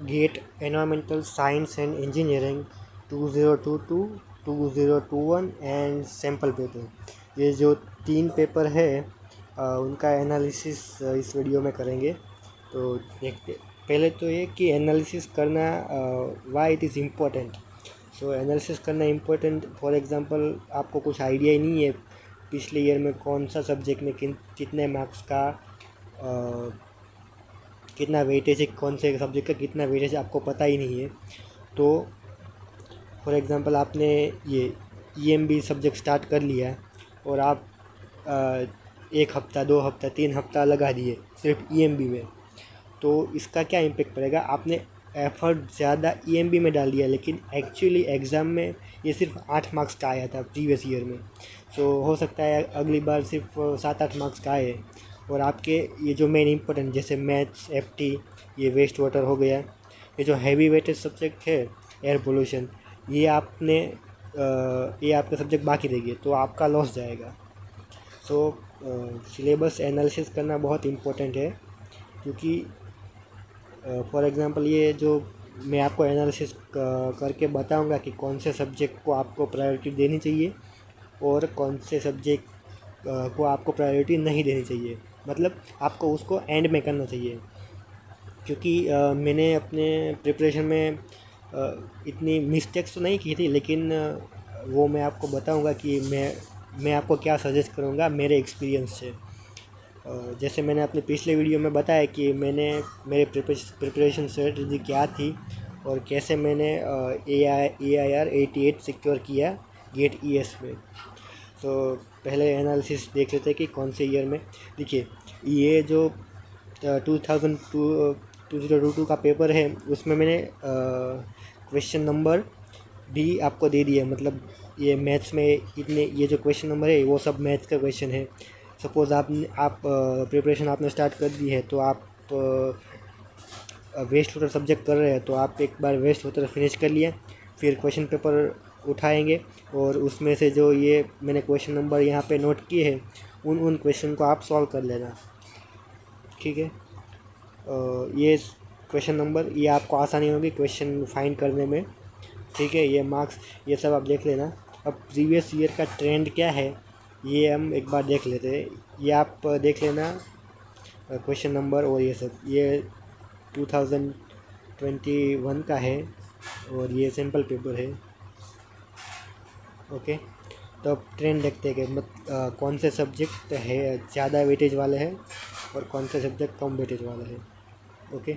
Gate environmental science and engineering 2022, 2021 and sample paper. ये जो 3 paper है उनका एनालिसिस इस वीडियो में करेंगे। तो देखते पहले तो ये कि एनालिसिस करना why it is important. So analysis करना इम्पोर्टेंट, फॉर एग्जांपल आपको कुछ आइडिया ही नहीं है पिछले ईयर में कौन सा सब्जेक्ट में कितने मार्क्स का कितना वेटेज है, कौन से सब्जेक्ट का कितना वेटेज आपको पता ही नहीं है। तो फॉर एग्जांपल आपने ये ईएमबी सब्जेक्ट स्टार्ट कर लिया है और आप 1 हफ्ता 2 हफ्ता 3 हफ्ता लगा दिए सिर्फ ईएमबी में, तो इसका क्या इम्पेक्ट पड़ेगा। आपने एफर्ट ज़्यादा ईएमबी में डाल दिया, लेकिन एक्चुअली एग्ज़ाम में ये सिर्फ 8 मार्क्स का आया था प्रीवियस ईयर में। सो हो सकता है अगली बार सिर्फ 7-8 मार्क्स का आए, और आपके ये जो मेन इंपॉर्टेंट जैसे मैथ्स, एफटी, ये वेस्ट वाटर हो गया, ये जो हैवी वेटेज सब्जेक्ट है एयर पोल्यूशन, ये आपने ये आपका सब्जेक्ट बाकी रह गए तो आपका लॉस जाएगा। सो सिलेबस एनालिसिस करना बहुत इम्पोर्टेंट है, क्योंकि फॉर एग्ज़ाम्पल ये जो मैं आपको एनालिसिस करके बताऊंगा कि कौन से सब्जेक्ट को आपको प्रायोरिटी देनी चाहिए और कौन से सब्जेक्ट को आपको प्रायोरिटी नहीं देनी चाहिए, मतलब आपको उसको एंड में करना चाहिए। क्योंकि मैंने अपने प्रिपरेशन में इतनी मिस्टेक्स तो नहीं की थी, लेकिन वो मैं आपको बताऊंगा कि मैं आपको क्या सजेस्ट करूंगा मेरे एक्सपीरियंस से। जैसे मैंने अपने पिछले वीडियो में बताया कि मैंने मेरे प्रिपरेशन स्ट्रेटजी क्या थी और कैसे मैंने AIR 88 सिक्योर किया गेट ES में। तो पहले एनालिसिस देख लेते हैं कि कौन से ईयर में। देखिए, ये जो 2022 का पेपर है उसमें मैंने क्वेश्चन नंबर भी आपको दे दिया, मतलब ये मैथ्स में इतने ये जो क्वेश्चन नंबर है वो सब मैथ्स का क्वेश्चन है। सपोज़ आप प्रिपरेशन आपने स्टार्ट कर दी है, तो आप वेस्ट वाटर सब्जेक्ट कर रहे हैं, तो आप एक बार वेस्ट वाटर फिनिश कर लिया, फिर क्वेश्चन पेपर उठाएंगे और उसमें से जो ये मैंने क्वेश्चन नंबर यहाँ पे नोट किए हैं उन क्वेश्चन को आप सॉल्व कर लेना, ठीक है। ये क्वेश्चन नंबर, ये आपको आसानी होगी क्वेश्चन फाइंड करने में, ठीक है। ये मार्क्स, ये सब आप देख लेना। अब प्रीवियस ईयर का ट्रेंड क्या है ये हम एक बार देख लेते हैं। ये आप देख लेना क्वेश्चन नंबर, और ये सब ये 2021 का है और ये सैम्पल पेपर है, ओके। तो अब ट्रेंड देखते हैं कि कौन से सब्जेक्ट है ज़्यादा वेटेज वाले हैं और कौन से सब्जेक्ट कम वेटेज वाला है, ओके।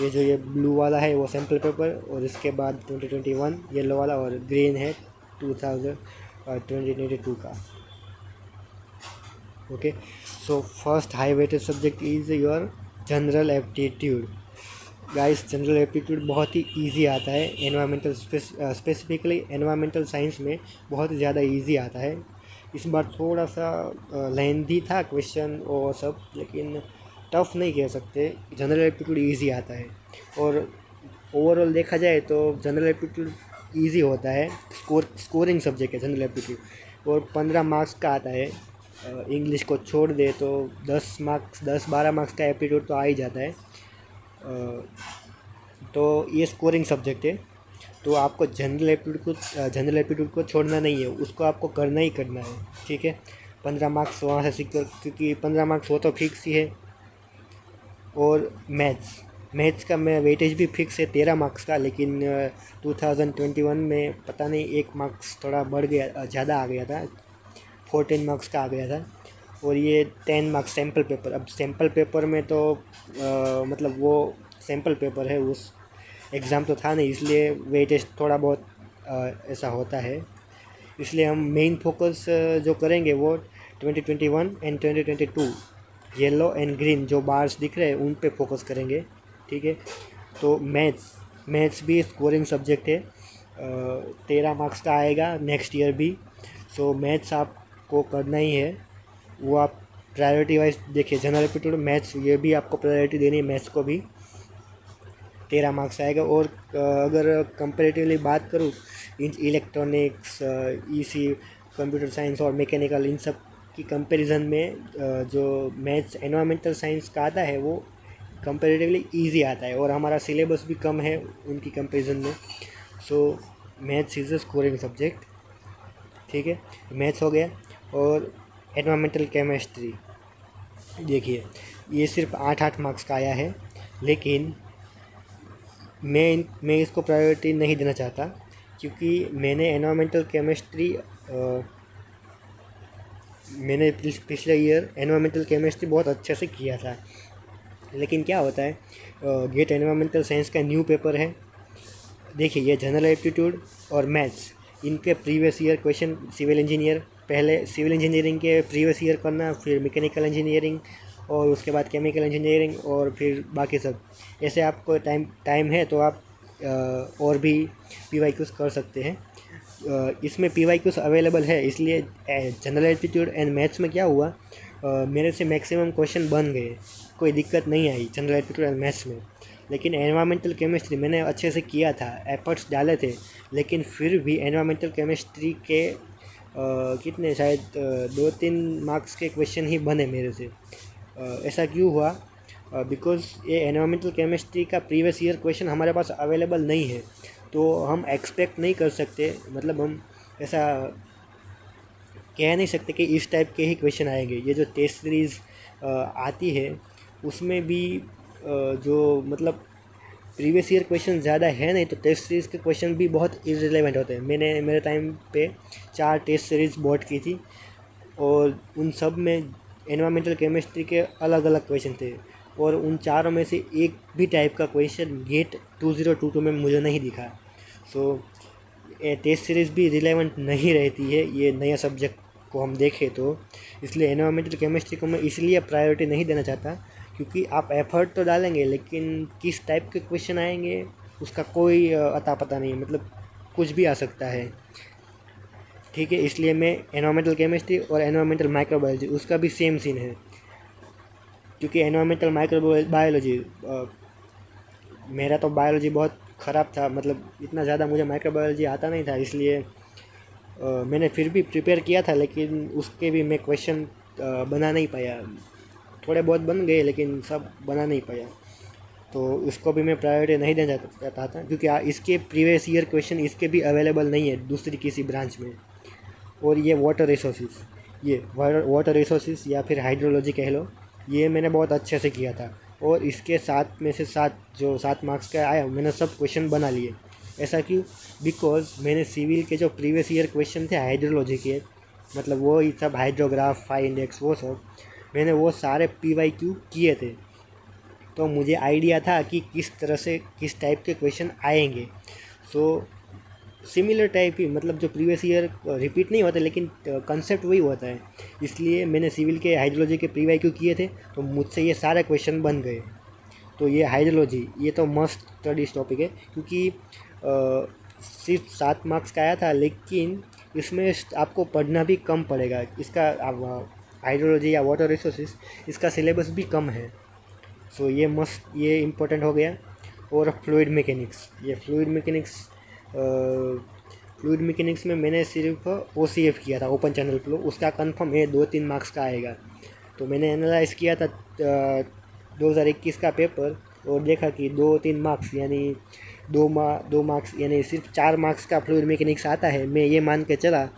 ये जो ये ब्लू वाला है वो सैम्पल पेपर, और इसके बाद 2021 येलो वाला, और ग्रीन है 2022 का, okay. So first high weightage subject is your general aptitude. Guys, general aptitude बहुत ही इजी आता है। एनवायरमेंटल स्पेसिफिकली एनवायरमेंटल साइंस में बहुत ज़्यादा इजी आता है। इस बार थोड़ा सा लेंथी था क्वेश्चन और सब, लेकिन टफ नहीं कह सकते, जनरल एप्टीट्यूड इजी आता है। और ओवरऑल देखा जाए तो जनरल एप्टीट्यूड इजी होता है, स्कोरिंग सब्जेक्ट है जनरल एप्टीट्यूड, और 15 मार्क्स का आता है। इंग्लिश को छोड़ दे तो 10-12 मार्क्स का एप्टीट्यूड तो आ ही जाता है। तो ये स्कोरिंग सब्जेक्ट है, तो आपको जनरल एप्टीट्यूड को छोड़ना नहीं है, उसको आपको करना ही करना है, ठीक है। 15 मार्क्स वहाँ से सिक्योर, क्योंकि 15 मार्क्स वो तो फिक्स ही है। और मैथ्स का मैं वेटेज भी फिक्स है 13 मार्क्स का, लेकिन 2021 में पता नहीं 1 मार्क्स थोड़ा बढ़ गया, ज़्यादा आ गया था, 14 मार्क्स का आ गया था। और ये 10 मार्क्स सैम्पल पेपर। अब सैम्पल पेपर में तो मतलब वो सैम्पल पेपर है, उस एग्ज़ाम तो था नहीं, इसलिए वेटेज थोड़ा बहुत ऐसा होता है। इसलिए हम मेन फोकस जो करेंगे वो 2021 एंड 2022 येलो एंड ग्रीन जो बार्स दिख रहे हैं उन पे फोकस करेंगे, ठीक है। तो मैथ्स भी स्कोरिंग सब्जेक्ट है, 13 मार्क्स का आएगा नेक्स्ट ईयर भी। सो मैथ्स आपको करना ही है, वो आप प्रायोरिटी वाइज देखिए, जनरल एप्टीट्यूड, मैथ्स, ये भी आपको प्रायोरिटी देनी है, मैथ्स को भी 13 मार्क्स आएगा। और अगर कंपेरेटिवली बात करूँ इलेक्ट्रॉनिक्स, EC, कंप्यूटर साइंस और मैकेनिकल, इन सब की कंपैरिजन में जो मैथ्स एनवायरमेंटल साइंस का आता है वो कंपैरेटिवली ईजी आता है और हमारा सिलेबस भी कम है उनकी कंपैरिजन में। सो maths is a scoring subject, ठीक है। मैथ्स हो गया। और एनवायरमेंटल केमिस्ट्री, देखिए ये सिर्फ 8 मार्क्स का आया है, लेकिन मैं इसको प्रायोरिटी नहीं देना चाहता, क्योंकि मैंने एनवायरमेंटल केमिस्ट्री मैंने पिछले ईयर एनवायरमेंटल केमिस्ट्री बहुत अच्छे से किया था। लेकिन क्या होता है, गेट एनवायरमेंटल साइंस का न्यू पेपर है। देखिए ये जनरल एप्टीट्यूड और मैथ्स, इनके previous year question civil engineer, पहले सिविल इंजीनियरिंग के प्रीवियस ईयर करना, फिर मैकेनिकल इंजीनियरिंग और उसके बाद केमिकल इंजीनियरिंग और फिर बाकी सब। ऐसे आपको टाइम है तो आप और भी PYQs कर सकते हैं। इसमें PYQs अवेलेबल है, इसलिए जनरल एप्टीट्यूड एंड मैथ्स में क्या हुआ, मेरे से मैक्सिमम क्वेश्चन बन गए, कोई दिक्कत नहीं I general aptitude and maths में। लेकिन एनवायरमेंटल केमिस्ट्री मैंने अच्छे से किया था, एफर्ट्स डाले थे, लेकिन फिर भी एनवायरमेंटल केमिस्ट्री के कितने शायद 2-3 मार्क्स के क्वेश्चन ही बने मेरे से। ऐसा क्यों हुआ, बिकॉज़ ये एनवायरमेंटल केमिस्ट्री का प्रीवियस ईयर क्वेश्चन हमारे पास अवेलेबल नहीं है, तो हम एक्सपेक्ट नहीं कर सकते, मतलब हम ऐसा कह नहीं सकते कि इस टाइप के ही क्वेश्चन आएंगे। ये जो टेस्ट सीरीज़ आती है उसमें भी जो मतलब प्रीवियस ईयर क्वेश्चन ज़्यादा है नहीं, तो टेस्ट सीरीज़ के क्वेश्चन भी बहुत इररिलेवेंट होते हैं। मैंने मेरे टाइम पे 4 टेस्ट सीरीज़ बोर्ड की थी और उन सब में एनवायरमेंटल केमिस्ट्री के अलग अलग क्वेश्चन थे, और उन चारों में से एक भी टाइप का क्वेश्चन गेट 2022 में मुझे नहीं दिखा। सो टेस्ट सीरीज़ भी रिलेवेंट नहीं रहती है ये नया सब्जेक्ट को हम देखें तो। इसलिए एनवायरमेंटल केमिस्ट्री को मैं इसलिए प्रायोरिटी नहीं देना चाहता, क्योंकि आप एफर्ट तो डालेंगे लेकिन किस टाइप के क्वेश्चन आएंगे उसका कोई अता पता नहीं है, मतलब कुछ भी आ सकता है, ठीक है। इसलिए मैं एनवायरमेंटल केमिस्ट्री और एनवायरमेंटल माइक्रोबायोलॉजी उसका भी सेम सीन है, क्योंकि एनवायरमेंटल माइक्रोबायोलॉजी मेरा तो बायोलॉजी बहुत ख़राब था, मतलब इतना ज़्यादा मुझे माइक्रोबायोलॉजी आता नहीं था, इसलिए मैंने फिर भी प्रिपेयर किया था, लेकिन उसके भी मैं क्वेश्चन बना नहीं पाया। थोड़े बहुत बन गए लेकिन सब बना नहीं पाया, तो इसको भी मैं प्रायोरिटी नहीं देना चाहता था, क्योंकि इसके प्रीवियस ईयर क्वेश्चन इसके भी अवेलेबल नहीं है दूसरी किसी ब्रांच में। और ये वाटर रिसोर्सेज, ये वाटर रिसोर्सेज या फिर हाइड्रोलॉजी कह लो, ये मैंने बहुत अच्छे से किया था, और इसके 7 में से 7 मार्क्स का आया, मैंने सब क्वेश्चन बना लिए। ऐसा क्यों, बिकॉज मैंने सिविल के जो प्रीवियस ईयर क्वेश्चन थे हाइड्रोलॉजी के, मतलब वो सब हाइड्रोग्राफ, फाई इंडेक्स, वो सब मैंने वो सारे PYQ किए थे, तो मुझे आइडिया था कि किस तरह से किस टाइप के क्वेश्चन आएंगे। सो सिमिलर टाइप ही, मतलब जो प्रीवियस ईयर रिपीट नहीं होता लेकिन कंसेप्ट वही होता है, इसलिए मैंने सिविल के हाइड्रोलॉजी के PYQ किए थे, तो मुझसे ये सारे क्वेश्चन बन गए। तो ये हाइड्रोलॉजी ये तो मस्त स्टडीज टॉपिक है, क्योंकि सिर्फ 7 मार्क्स का आया था, लेकिन इसमें आपको पढ़ना भी कम पड़ेगा। इसका हाइड्रोलॉजी या वाटर रिसोर्सेज इसका सिलेबस भी कम है, सो ये मस्त, ये इम्पोर्टेंट हो गया। और फ्लूइड मैकेनिक्स, ये फ्लूइड मैकेनिक्स में मैंने सिर्फ OCF किया था, ओपन चैनल फ्लो, उसका कंफर्म है 2-3 मार्क्स का आएगा। तो मैंने एनालाइज किया था 2021 का पेपर और देखा कि 2-3 मार्क्स यानी 2 मार्क्स यानी सिर्फ 4 मार्क्स का फ्लूइड मैकेनिक्स आता है, मैं ये मान के चला।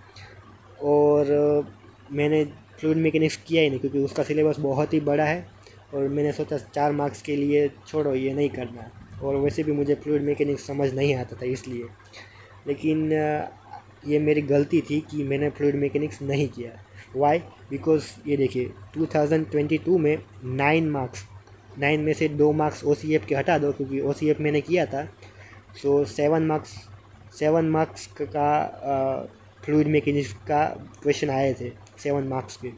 और मैंने फ्लूइड मैकेनिक्स किया ही नहीं, क्योंकि उसका सिलेबस बहुत ही बड़ा है, और मैंने सोचा 4 मार्क्स के लिए छोड़ो, ये नहीं करना, और वैसे भी मुझे फ्लूइड मैकेनिक्स समझ नहीं आता था इसलिए। लेकिन ये मेरी गलती थी कि मैंने फ्लूइड मैकेनिक्स नहीं किया। वाई, बिकॉज ये देखिए 2022 में 9 में से 2 मार्क्स OCF के हटा दो, क्योंकि OCF मैंने किया था। सो 7 मार्क्स का फ्लूइड मैकेनिक्स का क्वेश्चन आए थे 7 मार्क्स के।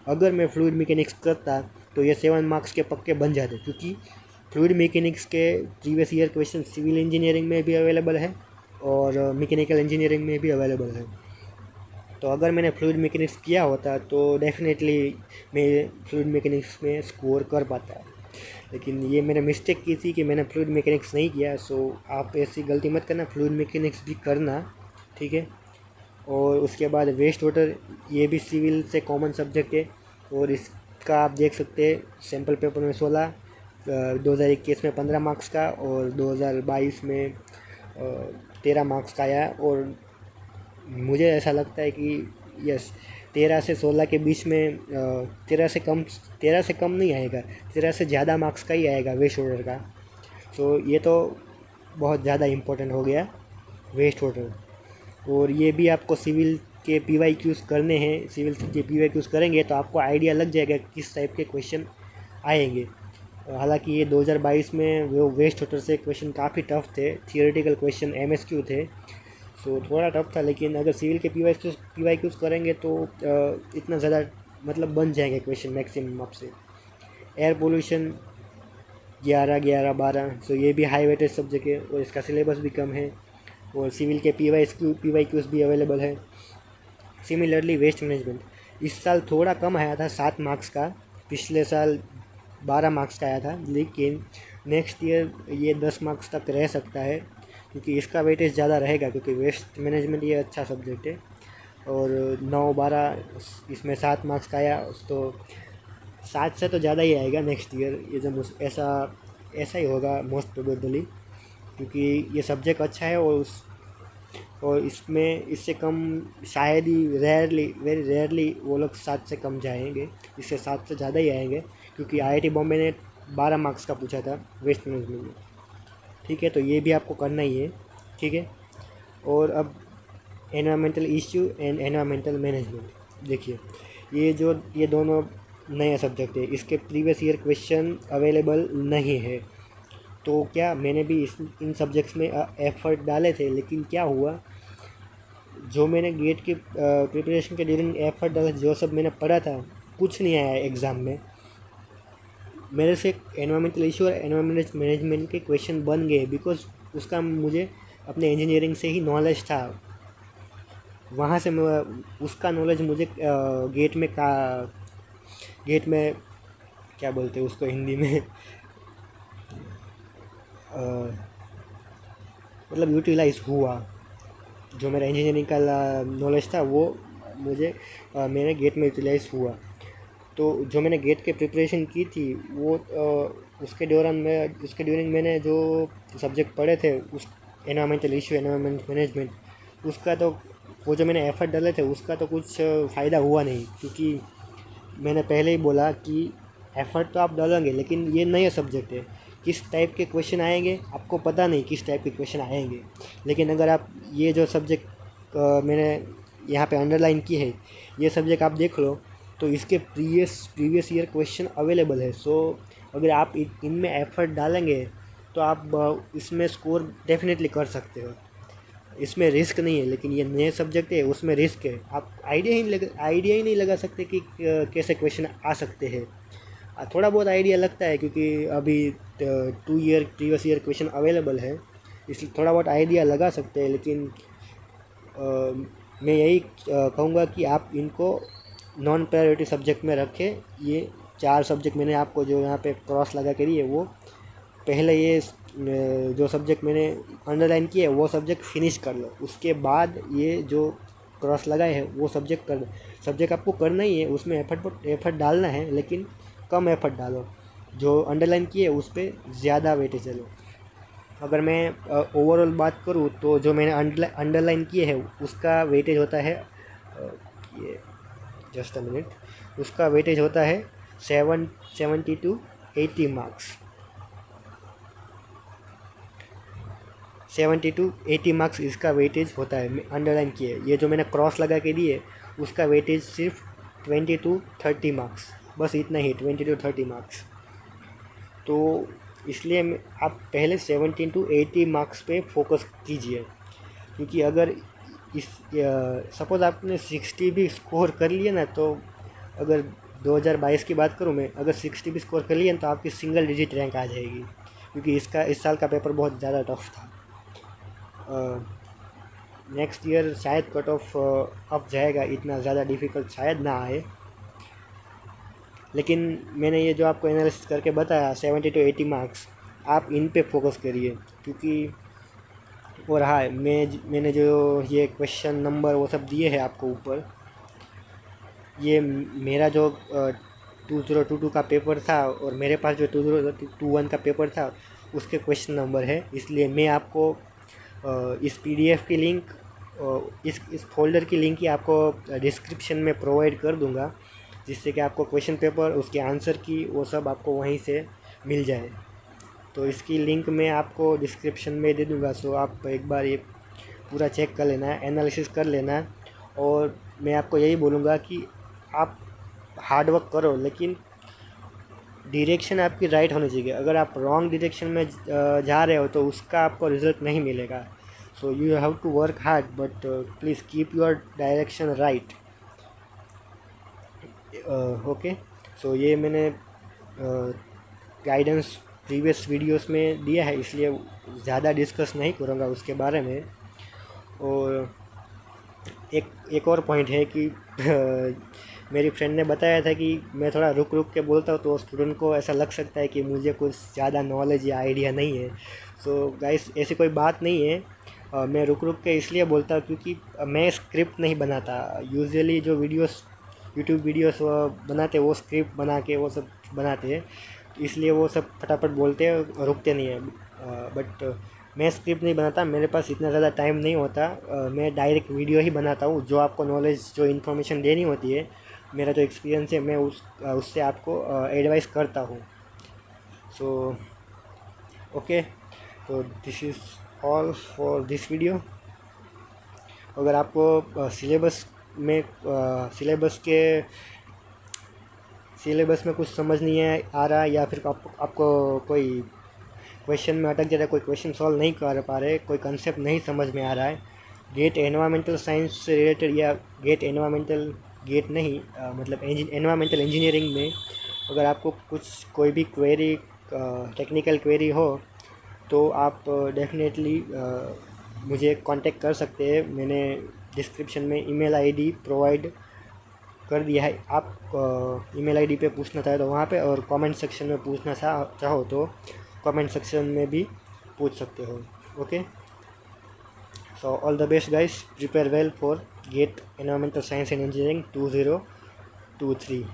अगर मैं फ्लूइड मैकेनिक्स करता तो ये 7 मार्क्स के पक्के बन जाते, क्योंकि फ्लूइड मैकेनिक्स के previous year question civil engineering में भी अवेलेबल है और मैकेनिकल इंजीनियरिंग में भी अवेलेबल है। तो अगर मैंने फ्लूइड मैकेनिक्स किया होता तो डेफिनेटली मैं फ्लूइड मैकेनिक्स में स्कोर कर पाता, लेकिन ये मैंने मिस्टेक की थी कि मैंने फ्लूइड मैकेनिक्स नहीं किया। सो आप ऐसी गलती मत करना, फ्लूइड मैकेनिक्स भी करना, ठीक है। और उसके बाद वेस्ट वाटर, ये भी सिविल से कॉमन सब्जेक्ट है, और इसका आप देख सकते हैं सैम्पल पेपर में 16, 2021 में 15 मार्क्स का और 2022 में 13 मार्क्स का आया। और मुझे ऐसा लगता है कि यस 13 से 16 के बीच में 13 से कम नहीं आएगा, 13 से ज़्यादा मार्क्स का ही आएगा वेस्ट ऑर्डर का। तो ये तो बहुत ज़्यादा इम्पोर्टेंट हो गया वेस्ट ऑर्डर। और ये भी आपको सिविल के PYQs करने हैं, सिविल के PYQs करेंगे तो आपको आइडिया लग जाएगा किस टाइप के क्वेश्चन आएंगे। हालांकि ये 2022 में वो वेस्ट ऑर्डर से क्वेश्चन काफ़ी टफ थे, थियोरेटिकल क्वेश्चन MSQ थे, सो थोड़ा टफ था। लेकिन अगर सिविल के PYQs करेंगे तो इतना ज़्यादा मतलब बन जाएंगे क्वेश्चन मैक्सिमम आपसे। एयर पोल्यूशन 11, 11, 12, सो ये भी हाई वेटेज सब्जेक्ट है और इसका सिलेबस भी कम है और सिविल के PYQs भी अवेलेबल है। सिमिलरली वेस्ट मैनेजमेंट इस साल थोड़ा कम आया था, 7 मार्क्स का, पिछले साल 12 मार्क्स का आया था, लेकिन नेक्स्ट ईयर ये 10 मार्क्स तक रह सकता है क्योंकि इसका वेटेज ज़्यादा रहेगा, क्योंकि वेस्ट मैनेजमेंट ये अच्छा सब्जेक्ट है। और 9, 12 इसमें 7 मार्क्स का आया, तो 7 से तो ज़्यादा ही आएगा नेक्स्ट ईयर, ये जो ऐसा ही होगा मोस्ट प्रोबेबली, क्योंकि ये सब्जेक्ट अच्छा है और इसमें इससे कम शायद ही वेरी रेयरली वो लोग 7 से कम जाएंगे, इससे 7 से ज़्यादा ही आएंगे, क्योंकि IIT बॉम्बे ने 12 मार्क्स का पूछा था वेस्ट मैनेजमेंट में। ठीक है, तो ये भी आपको करना ही है। ठीक है, और अब environmental issue and environmental management देखिए, ये दोनों नया सब्जेक्ट है, इसके प्रीवियस ईयर क्वेश्चन अवेलेबल नहीं है। तो क्या मैंने भी इन सब्जेक्ट्स में एफर्ट डाले थे, लेकिन क्या हुआ, जो मैंने गेट की प्रिपरेशन के ड्यूरिंग एफर्ट डाला, जो सब मैंने पढ़ा था, कुछ नहीं आया एग्ज़ाम में। मेरे से एनवायरमेंटल इशू और एनवायरमेंट मैनेजमेंट के क्वेश्चन बन गए, बिकॉज उसका मुझे अपने इंजीनियरिंग से ही नॉलेज था, वहाँ से उसका नॉलेज मुझे गेट में क्या बोलते हैं उसको हिंदी में मतलब यूटिलाइज हुआ। जो मेरा इंजीनियरिंग का नॉलेज था वो मेरे गेट में यूटिलाइज हुआ। तो जो मैंने गेट के प्रिपरेशन की थी वो उसके ड्यूरिंग मैंने जो सब्जेक्ट पढ़े थे, उस एनवायरमेंटल इशू, एनवायरमेंट मैनेजमेंट, उसका तो वो जो मैंने एफर्ट डाले थे उसका तो कुछ फ़ायदा हुआ नहीं, क्योंकि मैंने पहले ही बोला कि एफ़र्ट तो आप डालेंगे, लेकिन ये नया सब्जेक्ट है, किस टाइप के क्वेश्चन आएंगे आपको पता नहीं, किस टाइप के क्वेश्चन आएंगे। लेकिन अगर आप ये जो सब्जेक्ट मैंने यहाँ पे अंडरलाइन की है, ये सब्जेक्ट आप देख लो, तो इसके प्रीवियस ईयर क्वेश्चन अवेलेबल है। सो अगर आप इनमें एफ़र्ट डालेंगे तो आप इसमें स्कोर डेफिनेटली कर सकते हो। इसमें रिस्क नहीं है, लेकिन ये नए सब्जेक्ट है, उसमें रिस्क है। आप आइडिया ही नहीं लगा सकते कि कैसे क्वेश्चन आ सकते हैं। थोड़ा बहुत आइडिया लगता है, क्योंकि अभी 2 year previous year question available है, इसलिए थोड़ा बहुत आइडिया लगा सकते हैं। लेकिन मैं यही कहूँगा कि आप इनको नॉन प्रायोरिटी सब्जेक्ट में रखें। ये 4 सब्जेक्ट मैंने आपको जो यहाँ पे क्रॉस लगा के दिए, वो पहले ये जो सब्जेक्ट मैंने अंडरलाइन किए वो सब्जेक्ट फिनिश कर लो, उसके बाद ये जो क्रॉस लगाए हैं वो सब्जेक्ट कर लो। सब्जेक्ट आपको करना ही है, उसमें एफर्ट डालना है, लेकिन कम एफर्ट डालो। जो अंडरलाइन किए उस पर ज़्यादा वेटेज चलो। अगर मैं ओवरऑल बात करूँ तो जो मैंने अंडरलाइन किए हैं उसका वेटेज होता है ये जस्ट अ मिनट, उसका वेटेज होता है 70 to 80 मार्क्स। 70 to 80 मार्क्स इसका वेटेज होता है अंडरलाइन किए। ये जो मैंने क्रॉस लगा के दिए उसका वेटेज सिर्फ 20 to 30 मार्क्स, बस इतना ही, 20 to 30 मार्क्स। तो इसलिए आप पहले 17 to 80 मार्क्स पे फोकस कीजिए, क्योंकि अगर सपोज़ आपने 60 भी स्कोर कर लिया ना, तो अगर 2022 की बात करूँ मैं, अगर 60 भी स्कोर कर लिया तो आपकी सिंगल डिजिट रैंक आ जाएगी, क्योंकि इस साल का पेपर बहुत ज़्यादा टफ था। नेक्स्ट ईयर शायद कट ऑफ अप जाएगा, इतना ज़्यादा डिफ़िकल्ट शायद ना आए। लेकिन मैंने ये जो आपको एनालिसिस करके बताया 70 to 80 मार्क्स, आप इन पे फोकस करिए, क्योंकि और हाँ, मैंने जो ये क्वेश्चन नंबर वो सब दिए हैं आपको ऊपर, ये मेरा जो 2022 का पेपर था और मेरे पास जो 2021 का पेपर था उसके क्वेश्चन नंबर है, इसलिए मैं आपको इस PDF की लिंक, इस फोल्डर की लिंक ही आपको डिस्क्रिप्शन में प्रोवाइड कर दूंगा, जिससे कि आपको क्वेश्चन पेपर, उसके आंसर की, वो सब आपको वहीं से मिल जाए। तो इसकी लिंक मैं आपको डिस्क्रिप्शन में दे दूंगा, सो आप एक बार ये पूरा चेक कर लेना है, एनालिसिस कर लेना है। और मैं आपको यही बोलूँगा कि आप हार्ड वर्क करो, लेकिन डायरेक्शन आपकी राइट होनी चाहिए। अगर आप रॉन्ग डायरेक्शन में जा रहे हो तो उसका आपको रिज़ल्ट नहीं मिलेगा। So you have to work hard, but please keep your direction right. Okay, so ये मैंने गाइडेंस प्रीवियस वीडियोस में दिया है, इसलिए ज़्यादा डिस्कस नहीं करूँगा उसके बारे में। और एक और पॉइंट है कि मेरी फ्रेंड ने बताया था कि मैं थोड़ा रुक रुक के बोलता हूँ तो स्टूडेंट को ऐसा लग सकता है कि मुझे कुछ ज़्यादा नॉलेज या आइडिया नहीं है। सो गाइस, ऐसी कोई बात नहीं है। मैं रुक रुक के इसलिए बोलता हूँ क्योंकि मैं स्क्रिप्ट नहीं बनाता। यूजुअली जो वीडियोस, यूट्यूब वीडियोस बनाते वो स्क्रिप्ट बना के वो सब बनाते हैं, इसलिए वो सब फटाफट बोलते हैं और रुकते नहीं हैं। बट मैं स्क्रिप्ट नहीं बनाता, मेरे पास इतना ज़्यादा टाइम नहीं होता। मैं डायरेक्ट वीडियो ही बनाता हूँ। जो आपको नॉलेज, जो इन्फॉर्मेशन देनी होती है, मेरा जो एक्सपीरियंस है, मैं उससे आपको एडवाइस करता हूँ। सो ओके, तो this is all for this video. अगर आपको सिलेबस में कुछ समझ नहीं है आ रहा, या फिर आपको कोई क्वेश्चन में अटक जा रहा है, कोई क्वेश्चन सॉल्व नहीं कर पा रहे, कोई कंसेप्ट नहीं समझ में आ रहा है गेट एनवायरमेंटल साइंस से रिलेटेड, या गेट नहीं, मतलब एनवायरमेंटल इंजीनियरिंग में अगर आपको कोई भी क्वेरी, टेक्निकल क्वेरी हो, तो आप डेफिनेटली मुझे कांटेक्ट कर सकते हैं। मैंने डिस्क्रिप्शन में ईमेल आईडी प्रोवाइड कर दिया है। आप ईमेल आईडी पे पूछना चाहे तो वहाँ पे, और कमेंट सेक्शन में पूछना चाहो तो कमेंट सेक्शन में भी पूछ सकते हो। Okay, so all the best guys, prepare well for GATE environmental science and engineering 2023।